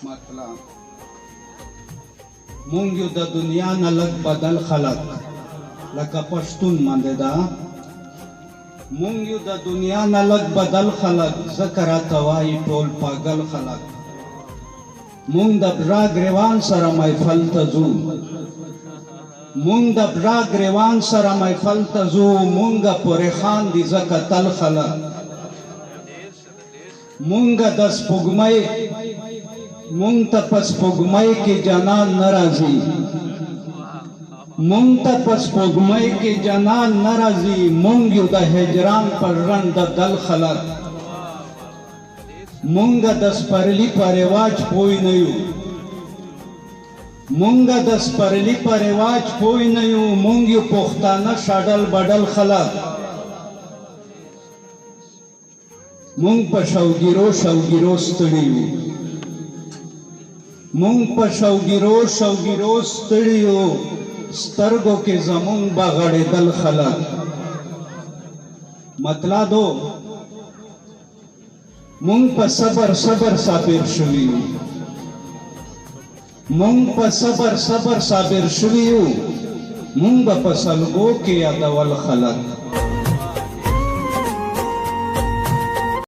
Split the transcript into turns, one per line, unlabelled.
مطلب مونږ یو د دنیا نه لږ بدل خلک لکه پښتون باندې دا مونږ یو د دنیا نه لږ بدل خلک ذکر توای ټول پاگل خلک مونږ د برا گریوان سره محفل ته ځو مونږ د برا گریوان سره محفل ته ځو مونږ پورې خان دي زکه تل خلک مونږ د سپوږمۍ مونږ ته پس سپوږمۍ کې جانان ناراضي مونږ ته پس سپوږمۍ کې جانان ناراضي مونږ یو د هجران پر رنګ د دل خلک مونږ د سپرلی په رواج پوی نه یو مونږ د سپرلی په رواج پوی نه یو مونږ یو پښتانه شاډل بدل خلک مونږ په شوګیرو ستړي یو مونږ په شوګیرو ستړي یو سترګو کې زمونږ بغړېدل خلک مطلب دو مونږ په صبر صابر شوي یو مونږ په صبر صابر شوي یو مونږ په سلګو کې یادول خلک